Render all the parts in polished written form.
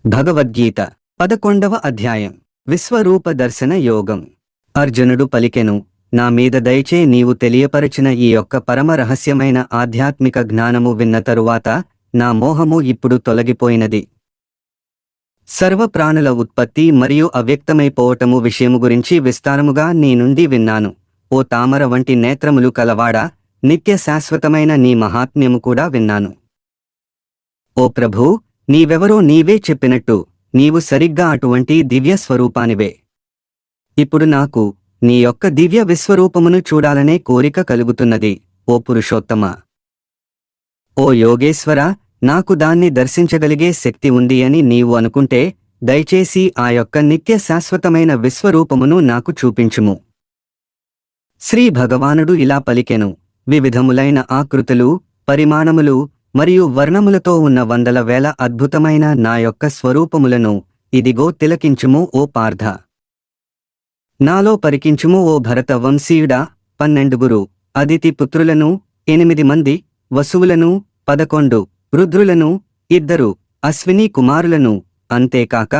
భగవద్గీత 11వ అధ్యాయం విశ్వరూప దర్శన యోగం. అర్జునుడు పలికెను, నా మీద దయచే నీవు తెలియపరచిన ఈ యొక్క పరమ రహస్యమైన ఆధ్యాత్మిక జ్ఞానము విన్న తరువాత నా మోహము ఇప్పుడు తొలగిపోయినది. సర్వ ప్రాణుల ఉత్పత్తి మరియు అవ్యక్తమైపోవటము విషయము గురించి విస్తారముగా నీ నుండి విన్నాను. ఓ తామర వంటి నేత్రములు కలవాడా, నిత్య శాశ్వతమైన నీ మహాత్మ్యము కూడా విన్నాను. ఓ ప్రభూ, నీవెవరో నీవే చెప్పినట్టు నీవు సరిగ్గా అటువంటి దివ్య స్వరూపానివే. ఇప్పుడు నాకు నీ యొక్క దివ్య విశ్వరూపమును చూడాలనే కోరిక కలుగుతున్నది. ఓ పురుషోత్తమా, ఓ యోగేశ్వర, నాకు దాన్ని దర్శించగలిగే శక్తి ఉంది అని నీవు అనుకుంటే దయచేసి ఆ యొక్క నిత్య శాశ్వతమైన విశ్వరూపమును నాకు చూపించుము. శ్రీ భగవానుడు ఇలా పలికెను, వివిధములైన ఆకృతులు, పరిమాణములు మరియు వర్ణములతో ఉన్న వందల వేల అద్భుతమైన నా యొక్క స్వరూపములను ఇదిగో తిలకించుము ఓ పార్థ. నాలో పరికించుము ఓ భరత వంశీయుడా. 12 అదితి పుత్రులను, 8 మంది వసువులను, 11 రుద్రులను, 2 అశ్విని కుమారులను, అంతేకాక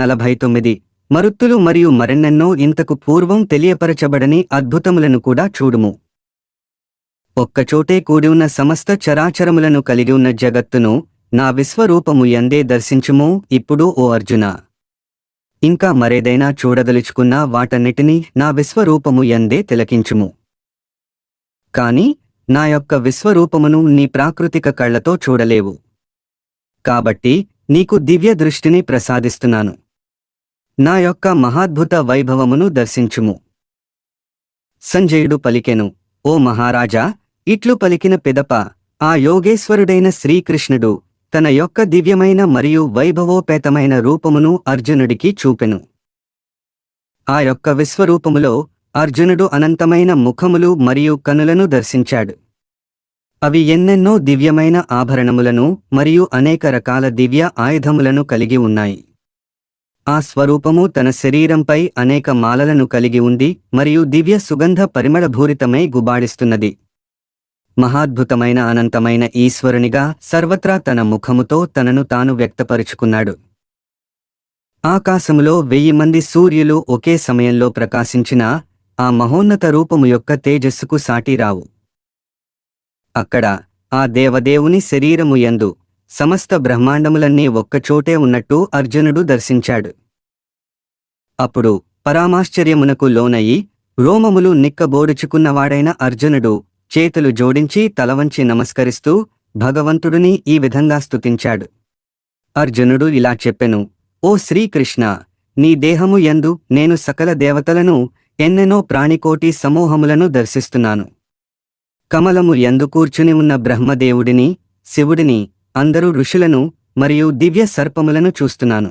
49 మరుత్తులు మరియు మరెన్నెన్నో ఇంతకు పూర్వం తెలియపరచబడని అద్భుతములను కూడా చూడుము. ఒక్కచోటే కూడివున్న సమస్త చరాచరములను కలిగి ఉన్న జగత్తును నా విశ్వరూపము యందే దర్శించుము ఇప్పుడు ఓ అర్జున. ఇంకా మరేదైనా చూడదలుచుకున్నా వాటన్నిటినీ నా విశ్వరూపము యందే తిలకించుము. కాని నా యొక్క విశ్వరూపమును నీ ప్రాకృతిక కళ్లతో చూడలేవు. కాబట్టి నీకు దివ్య దృష్టిని ప్రసాదిస్తున్నాను. నా యొక్క మహాద్భుత వైభవమును దర్శించుము. సంజయుడు పలికెను, ఓ మహారాజా, ఇట్లు పలికిన పిదప ఆ యోగేశ్వరుడైన శ్రీకృష్ణుడు తన యొక్క దివ్యమైన మరియు వైభవోపేతమైన రూపమును అర్జునుడికి చూపెను. ఆ యొక్క విశ్వరూపములో అర్జునుడు అనంతమైన ముఖములు మరియు కనులను దర్శించాడు. అవి ఎన్నెన్నో దివ్యమైన ఆభరణములను మరియు అనేక రకాల దివ్య ఆయుధములను కలిగి ఉన్నాయి. ఆ స్వరూపము తన శరీరంపై అనేక మాలలను కలిగి ఉంది మరియు దివ్య సుగంధ పరిమళభూరితమై గుబాడిస్తున్నది. మహాద్భుతమైన అనంతమైన ఈశ్వరునిగా సర్వత్రా తన ముఖముతో తనను తాను వ్యక్తపరుచుకున్నాడు. ఆకాశములో 1000 మంది సూర్యులు ఒకే సమయంలో ప్రకాశించిన ఆ మహోన్నత రూపము యొక్క తేజస్సుకు సాటిరావు. అక్కడ ఆ దేవదేవుని శరీరము యందు సమస్త బ్రహ్మాండములన్నీ ఒక్కచోటే ఉన్నట్టు అర్జునుడు దర్శించాడు. అప్పుడు పరామాశ్చర్యమునకు లోనయి రోమములు నిక్కబోడుచుకున్నవాడైన అర్జునుడు చేతులు జోడించి తలవంచి నమస్కరిస్తూ భగవంతుడిని ఈ విధంగా స్తుతించాడు. అర్జునుడు ఇలా చెప్పెను, ఓ శ్రీకృష్ణ, నీ దేహము యందు నేను సకల దేవతలను, ఎన్నెన్నో ప్రాణికోటి సమూహములను దర్శిస్తున్నాను. కమలము యందు కూర్చుని ఉన్న బ్రహ్మదేవుడిని, శివుడిని, అందరు ఋషులను మరియు దివ్య సర్పములను చూస్తున్నాను.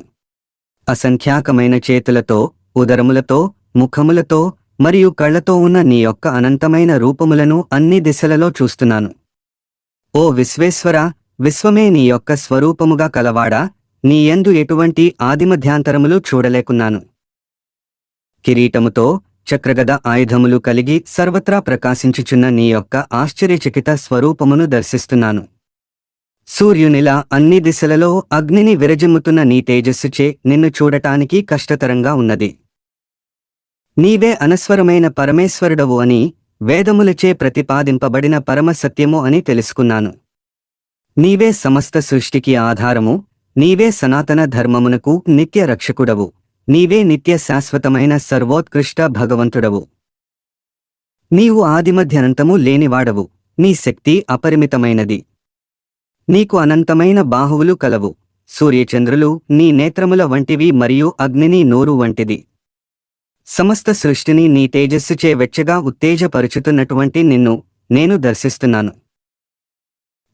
అసంఖ్యాకమైన చేతులతో, ఉదరములతో, ముఖములతో మరియు కళ్లతో ఉన్న నీ యొక్క అనంతమైన రూపములను అన్ని దిశలలో చూస్తున్నాను. ఓ విశ్వేశ్వర, విశ్వమే నీ యొక్క స్వరూపముగా కలవాడా, నీ యందు ఎటువంటి ఆదిమధ్యాంతరములు చూడలేకున్నాను. కిరీటముతో చక్రగద ఆయుధములు కలిగి సర్వత్రా ప్రకాశించుచున్న నీ యొక్క ఆశ్చర్యచకిత స్వరూపమును దర్శిస్తున్నాను. సూర్యునిలా అన్ని దిశలలో అగ్నిని విరజిమ్ముతున్న నీ తేజస్సుచే నిన్ను చూడటానికి కష్టతరంగా ఉన్నది. నీవే అనస్వరమైన పరమేశ్వరుడవు అని, వేదములచే ప్రతిపాదింపబడిన పరమసత్యము అని తెలుసుకున్నాను. నీవే సమస్త సృష్టికి ఆధారము, నీవే సనాతన ధర్మమునకు నిత్య రక్షకుడవు, నీవే నిత్య శాశ్వతమైన సర్వోత్కృష్ట భగవంతుడవు. నీవు ఆదిమధ్యనంతము లేనివాడవు, నీ శక్తి అపరిమితమైనది. నీకు అనంతమైన బాహువులు కలవు, సూర్యచంద్రులు నీ నేత్రముల వంటివి మరియు అగ్నిని నోరు వంటిది. సమస్త సృష్టిని నీ తేజస్సుచే వెచ్చగా ఉత్తేజపరుచుతున్నటువంటి నిన్ను నేను దర్శిస్తున్నాను.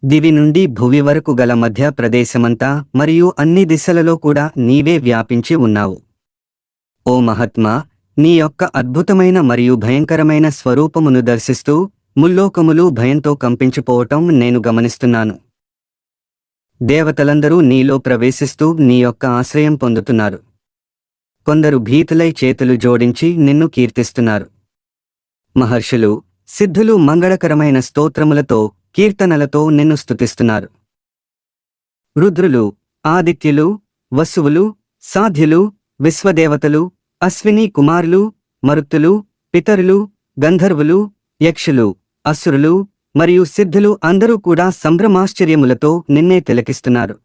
దివి నుండి భువి వరకు గల మధ్య ప్రదేశమంతా మరియు అన్ని దిశలలో కూడా నీవే వ్యాపించి ఉన్నావు. ఓ మహాత్మా, నీ యొక్క అద్భుతమైన మరియు భయంకరమైన స్వరూపమును దర్శిస్తూ ముల్లోకములు భయంతో కంపించిపోవటం నేను గమనిస్తున్నాను. దేవతలందరూ నీలో ప్రవేశిస్తూ నీ యొక్క ఆశ్రయం పొందుతున్నారు. కొందరు భీతులై చేతులు జోడించి నిన్ను కీర్తిస్తున్నారు. మహర్షులు, సిద్ధులు మంగళకరమైన స్తోత్రములతో, కీర్తనలతో నిన్ను స్తుతిస్తున్నారు. రుద్రులు, ఆదిత్యులు, వసువులు, సాధ్యులు, విశ్వదేవతలు, అశ్విని కుమారులు, మరుత్తులు, పితరులు, గంధర్వులు, యక్షులు, అసురులు మరియు సిద్ధులు అందరూ కూడా సంభ్రమాశ్చర్యములతో నిన్నే తిలకిస్తున్నారు.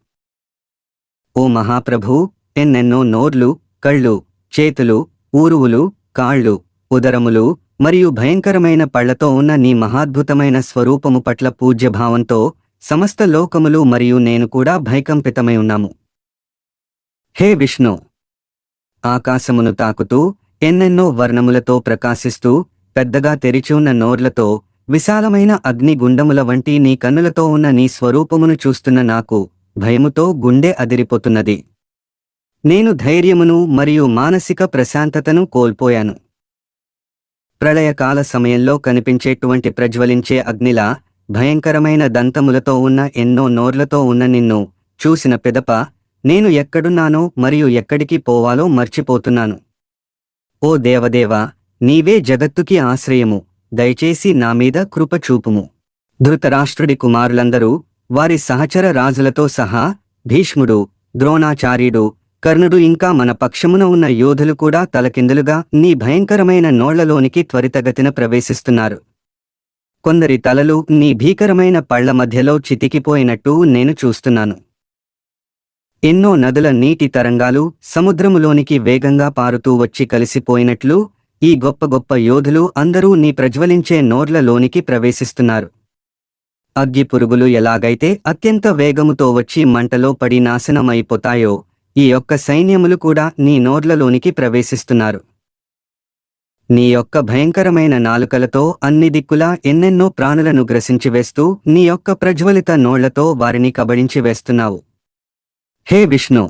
ఓ మహాప్రభూ, ఎన్నెన్నో నోర్లు, కళ్ళు, చేతులు, ఊరువులు, కాళ్ళు, ఉదరములు మరియు భయంకరమైన పళ్లతో ఉన్న నీ మహాద్భుతమైన స్వరూపము పట్ల పూజ్యభావంతో సమస్త లోకములు మరియు నేను కూడా భయకంపితమై ఉన్నాము. హే విష్ణు, ఆకాశమును తాకుతూ ఎన్నెన్నో వర్ణములతో ప్రకాశిస్తూ పెద్దగా తెరిచి ఉన్న నోర్లతో విశాలమైన అగ్నిగుండముల వంటి నీ కన్నులతో ఉన్న నీ స్వరూపమును చూస్తున్న నాకు భయముతో గుండె అదిరిపోతున్నది. నేను ధైర్యమును మరియు మానసిక ప్రశాంతతను కోల్పోయాను. ప్రళయకాల సమయంలో కనిపించేటువంటి ప్రజ్వలించే అగ్నిలా భయంకరమైన దంతములతో ఉన్న ఎన్నో నోర్లతో ఉన్న నిన్ను చూసిన పిదప నేను ఎక్కడున్నానో మరియు ఎక్కడికి పోవాలో మర్చిపోతున్నాను. ఓ దేవదేవా, నీవే జగత్తుకి ఆశ్రయము, దయచేసి నామీద కృప చూపుము. ధృతరాష్ట్రుడి కుమారులందరూ వారి సహచర రాజులతో సహా భీష్ముడు, ద్రోణాచార్యుడు, కర్ణుడు ఇంకా మన పక్షమున ఉన్న యోధులు కూడా తలకిందులుగా నీ భయంకరమైన నోళ్లలోనికి త్వరితగతిన ప్రవేశిస్తున్నారు. కొందరి తలలు నీ భీకరమైన పళ్ల మధ్యలో చితికిపోయినట్టు నేను చూస్తున్నాను. ఎన్నో నదుల నీటి తరంగాలు సముద్రములోనికి వేగంగా పారుతూ వచ్చి కలిసిపోయినట్లు ఈ గొప్ప గొప్ప యోధులు అందరూ నీ ప్రజ్వలించే నోర్లలోనికి ప్రవేశిస్తున్నారు. అగ్గి పురుగులు ఎలాగైతే అత్యంత వేగముతో వచ్చి మంటలో పడి నాశనమైపోతాయో ఈ యొక్క సైన్యములు కూడా నీ నోర్లలోనికి ప్రవేశిస్తున్నారు. నీ యొక్క భయంకరమైన నాలుకలతో అన్ని దిక్కులా ఎన్నెన్నో ప్రాణులను గ్రసించివేస్తూ నీ యొక్క ప్రజ్వలిత నోళ్లతో వారిని కబళించి వేస్తున్నావు. హే విష్ణు,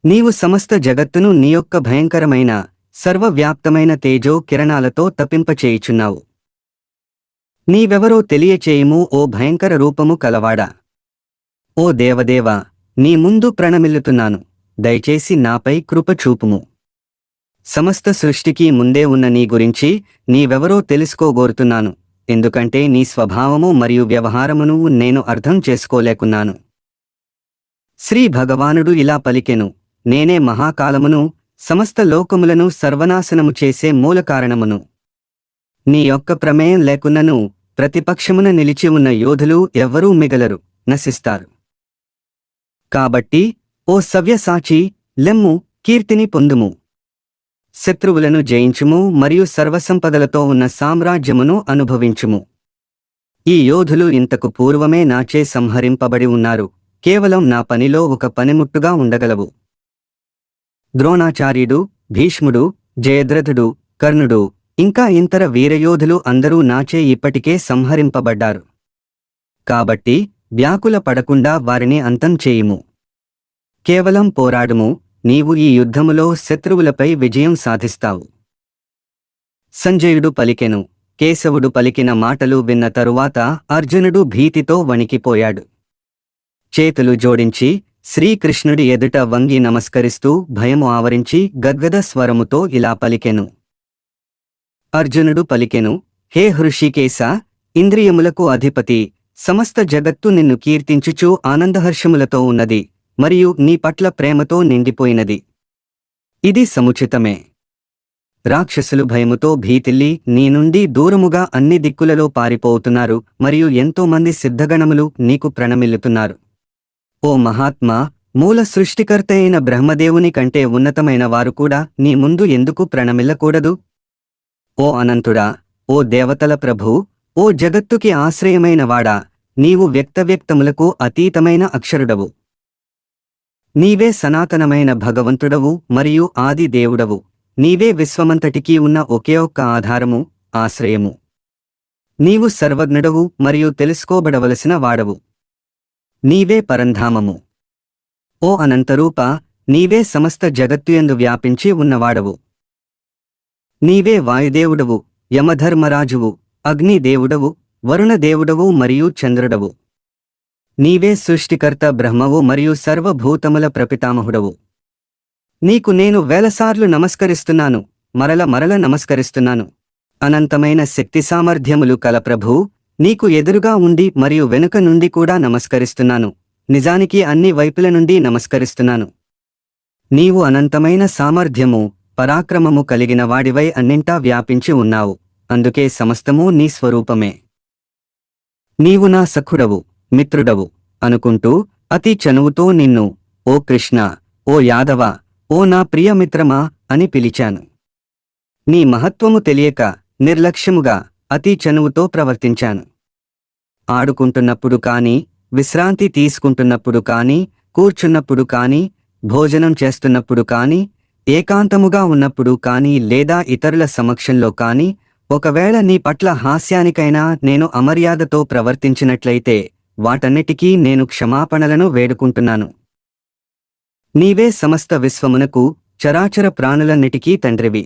నీవు సమస్త జగత్తును నీ యొక్క భయంకరమైన సర్వవ్యాప్తమైన తేజో కిరణాలతో తపింపచేయుచున్నావు. నీవెవరో తెలియచేయుము ఓ భయంకర రూపము కలవాడా. ఓ దేవదేవా, నీ ముందు ప్రణమిల్లుతున్నాను, దయచేసి నాపై కృప చూపుము. సమస్త సృష్టికి ముందే ఉన్న నీ గురించి నీవెవరో తెలుసుకోగోరుతున్నాను, ఎందుకంటే నీ స్వభావము మరియు వ్యవహారమును నేను అర్థం చేసుకోలేకున్నాను. శ్రీ భగవానుడు ఇలా పలికెను, నేనే మహాకాలమును, సమస్త లోకములను సర్వనాశనము చేసే మూలకారణమును. నీ యొక్క ప్రమేయం లేకున్నను ప్రతిపక్షమున నిలిచి ఉన్న యోధులు ఎవ్వరూ మిగలరు, నశిస్తారు. కాబట్టి ఓ సవ్యసాచి, లెమ్ము, కీర్తిని పొందుము. శత్రువులను జయించుము మరియు సర్వసంపదలతో ఉన్న సామ్రాజ్యమును అనుభవించుము. ఈ యోధులు ఇంతకు పూర్వమే నాచే సంహరింపబడి ఉన్నారు, కేవలం నా పనిలో ఒక పనిముట్టుగా ఉండగలవు. ద్రోణాచార్యుడు, భీష్ముడు, జయద్రథుడు, కర్ణుడు ఇంకా ఇతర వీరయోధులు అందరూ నాచే ఇప్పటికే సంహరింపబడ్డారు. కాబట్టి వ్యాకుల పడకుండా వారిని అంతం చేయుము. కేవలం పోరాడుము, నీవు ఈ యుద్ధములో శత్రువులపై విజయం సాధిస్తావు. సంజయుడు పలికెను. కేశవుడు పలికిన మాటలు విన్న తరువాత అర్జునుడు భీతితో వణికిపోయాడు. చేతులు జోడించి శ్రీకృష్ణుడి ఎదుట వంగి నమస్కరిస్తూ భయము ఆవరించి గద్గద స్వరముతో ఇలా పలికెను. అర్జునుడు పలికెను, హే హృషికేశ, ఇంద్రియములకు అధిపతి, సమస్త జగత్తు నిన్ను కీర్తించుచూ ఆనందహర్షములతో ఉన్నది మరియు నీ పట్ల ప్రేమతో నిండిపోయినది. ఇది సముచితమే. రాక్షసులు భయముతో భీతిల్లి నీ నుండి దూరముగా అన్ని దిక్కులలో పారిపోతున్నారు మరియు ఎంతోమంది సిద్ధగణములు నీకు ప్రణమిల్లుతున్నారు. ఓ మహాత్మా, మూల సృష్టికర్త అయిన బ్రహ్మదేవుని కంటే ఉన్నతమైన వారు కూడా నీ ముందు ఎందుకు ప్రణమిల్లకూడదు? ఓ అనంతుడా, ఓ దేవతల ప్రభూ, ఓ జగత్తుకి ఆశ్రయమైన వాడా, నీవు వ్యక్తవ్యక్తములకు అతీతమైన అక్షరుడవు. నీవే సనాతనమైన భగవంతుడవు మరియు ఆది దేవుడవు. నీవే విశ్వమంతటికీ ఉన్న ఒకే ఒక్క ఆధారము, ఆశ్రయము. నీవు సర్వజ్ఞుడవు మరియు తెలుసుకోబడవలసిన వాడవు. నీవే పరంధామము. ఓ అనంతరూప, నీవే సమస్త జగత్తుయందు వ్యాపించి ఉన్నవాడవు. నీవే వాయుదేవుడవు, యమధర్మరాజువు, అగ్నిదేవుడవు, వరుణదేవుడవు మరియు చంద్రుడవు. నీవే సృష్టికర్త బ్రహ్మవు మరియు సర్వభూతముల ప్రపితామహుడవు. నీకు నేను వేలసార్లు నమస్కరిస్తున్నాను, మరల నమస్కరిస్తున్నాను. అనంతమైన శక్తి సామర్థ్యములు కల ప్రభూ, నీకు ఎదురుగా ఉండి మరియు వెనుక నుండి కూడా నమస్కరిస్తున్నాను. నిజానికి అన్ని వైపుల నుండి నమస్కరిస్తున్నాను. నీవు అనంతమైన సామర్థ్యము పరాక్రమము కలిగిన వాడివై అన్నింటా వ్యాపించి ఉన్నావు, అందుకే సమస్తమూ నీ స్వరూపమే. నీవు నా సఖుడవు, మిత్రుడవు అనుకుంటూ అతి చనువుతో నిన్ను ఓ కృష్ణ, ఓ యాదవ, ఓ నా ప్రియమిత్రమా అని పిలిచాను. నీ మహత్వము తెలియక నిర్లక్ష్యముగా అతి చనువుతో ప్రవర్తించాను. ఆడుకుంటున్నప్పుడు కాని, విశ్రాంతి తీసుకుంటున్నప్పుడు కాని, కూర్చున్నప్పుడు కాని, భోజనం చేస్తున్నప్పుడు కాని, ఏకాంతముగా ఉన్నప్పుడు కాని లేదా ఇతరుల సమక్షంలో కాని ఒకవేళ నీ పట్ల హాస్యానికైనా నేను అమర్యాదతో ప్రవర్తించినట్లయితే వాటన్నిటికీ నేను క్షమాపణలను వేడుకుంటున్నాను. నీవే సమస్త విశ్వమునకు, చరాచర ప్రాణులన్నిటికీ తండ్రివి.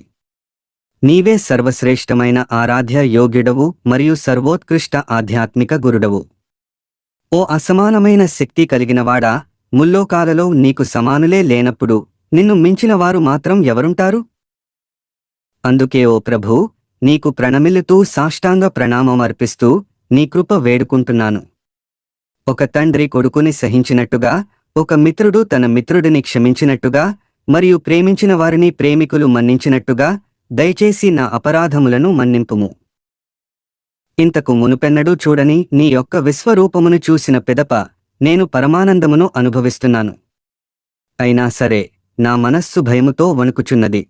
నీవే సర్వశ్రేష్టమైన ఆరాధ్య యోగ్యుడవు మరియు సర్వోత్కృష్ట ఆధ్యాత్మిక గురుడవు. ఓ అసమానమైన శక్తి కలిగినవాడా, ముల్లోకాలలో నీకు సమానులే లేనప్పుడు నిన్ను మించిన వారు మాత్రం ఎవరుంటారు? అందుకే ఓ ప్రభూ, నీకు ప్రణమిల్లుతూ సాష్టాంగ ప్రణామం అర్పిస్తూ నీ కృప వేడుకుంటున్నాను. ఒక తండ్రి కొడుకుని సహించినట్టుగా, ఒక మిత్రుడు తన మిత్రుడిని క్షమించినట్టుగా మరియు ప్రేమించిన వారిని ప్రేమికులు మన్నించినట్టుగా దయచేసి నా అపరాధములను మన్నింపుము. ఇంతకు మునుపెన్నడూ చూడని నీ యొక్క విశ్వరూపమును చూసిన పిదప నేను పరమానందమును అనుభవిస్తున్నాను. అయినా సరే నా మనస్సు భయముతో వణుకుచున్నది.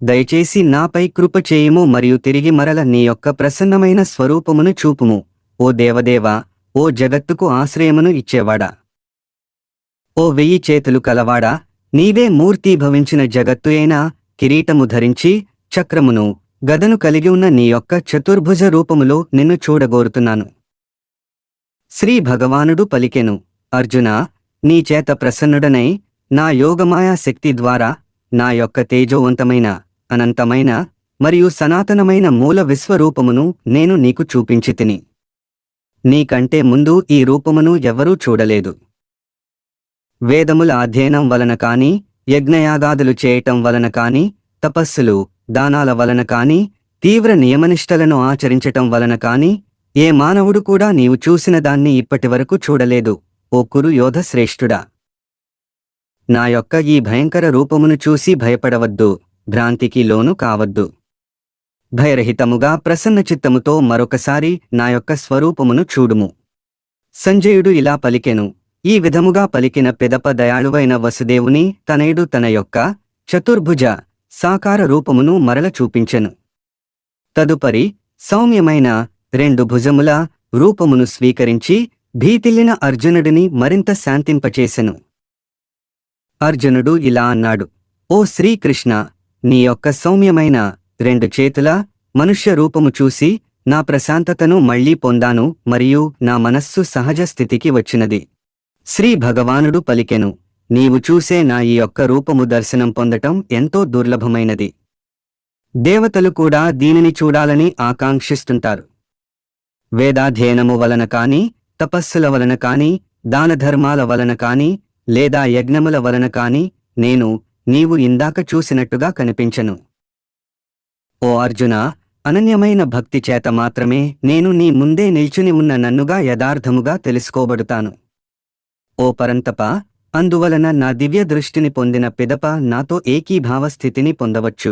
దయచేసి నాపై కృప చేయుము మరియు తిరిగి మరల నీ యొక్క ప్రసన్నమైన స్వరూపమును చూపుము. ఓ దేవదేవా, ఓ జగత్తుకు ఆశ్రయమును ఇచ్చేవాడా, ఓ 1000 చేతులు కలవాడా, నీవే మూర్తీభవించిన జగత్తు అయినా కిరీటము ధరించి చక్రమును గదను కలిగి ఉన్న నీ యొక్క చతుర్భుజ రూపములో నిన్ను చూడగోరుతున్నాను. శ్రీ భగవానుడు పలికెను, అర్జునా, నీ చేత ప్రసన్నుడనై నా యోగమాయా శక్తి ద్వారా నా యొక్క తేజోవంతమైన, అనంతమైన మరియు సనాతనమైన మూల విశ్వరూపమును నేను నీకు చూపించితిని. నీకంటే ముందు ఈ రూపమును ఎవరూ చూడలేదు. వేదముల అధ్యయనం వలన కాని, యజ్ఞయాగాదులు చేయటం వలన కాని, తపస్సులు, దానాల వలన కాని, తీవ్ర నియమనిష్టలను ఆచరించటం వలన కాని ఏ మానవుడు కూడా నీవు చూసిన దాన్ని ఇప్పటివరకు చూడలేదు. ఓ కురు యోధ శ్రేష్ఠుడా, నా యొక్క ఈ భయంకర రూపమును చూసి భయపడవద్దు, భ్రాంతికి లోను కావద్దు. భయరహితముగా ప్రసన్నచిత్తముతో మరొకసారి నా యొక్క స్వరూపమును చూడుము. సంజయుడు ఇలా పలికెను. ఈ విధముగా పలికిన పిదప దయాళువైన వసుదేవుని తనయుడు తన యొక్క చతుర్భుజ సాకార రూపమును మరల చూపించెను. తదుపరి సౌమ్యమైన 2 భుజముల రూపమును స్వీకరించి భీతిల్లిన అర్జునుడిని మరింత శాంతింపచేసెను. అర్జునుడు ఇలా అన్నాడు, ఓ శ్రీకృష్ణ, నీ యొక్క సౌమ్యమైన 2 చేతుల మనుష్య రూపము చూసి నా ప్రశాంతతను మళ్లీ పొందాను మరియు నా మనస్సు సహజ స్థితికి వచ్చినది. శ్రీ భగవానుడు పలికెను, నీవు చూసే నా ఈ యొక్క రూపము దర్శనం పొందటం ఎంతో దుర్లభమైనది. దేవతలు కూడా దీనిని చూడాలని ఆకాంక్షిస్తుంటారు. వేదాధ్యయనము వలన కాని, తపస్సుల వలన కాని, దానధర్మాల వలన కాని లేదా యజ్ఞముల వలన కాని నీవు ఇందాక చూసినట్టుగా కనిపించను. ఓ అర్జునా, అనన్యమైన భక్తి చేత మాత్రమే నేను నీ ముందే నిల్చుని ఉన్న నన్నుగా యథార్థముగా తెలుసుకోబడుతాను. ఓ పరంతప, అందువలన నా దివ్య దృష్టిని పొందిన పిదప నాతో ఏకీభావ స్థితిని పొందవచ్చు.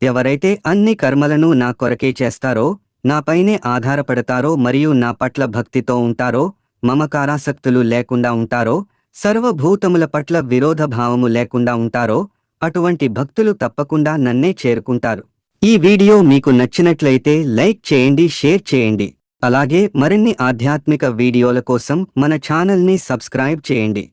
ఎవరైతే అన్ని కర్మలను నా కొరకే చేస్తారో, నాపైనే ఆధారపడతారో మరియు నా పట్ల భక్తితో ఉంటారో, మమకారాసక్తులు లేకుండా ఉంటారో, సర్వభూతముల పట్ల విరోధ భావము లేకుండా ఉంటారో, అటువంటి భక్తులు తప్పకుండా నన్నే చేరుకుంటారు. ఈ వీడియో మీకు నచ్చినట్లయితే లైక్ చేయండి, షేర్ చేయండి. అలాగే మరిన్ని ఆధ్యాత్మిక వీడియోల కోసం మన ఛానల్ని సబ్స్క్రైబ్ చేయండి.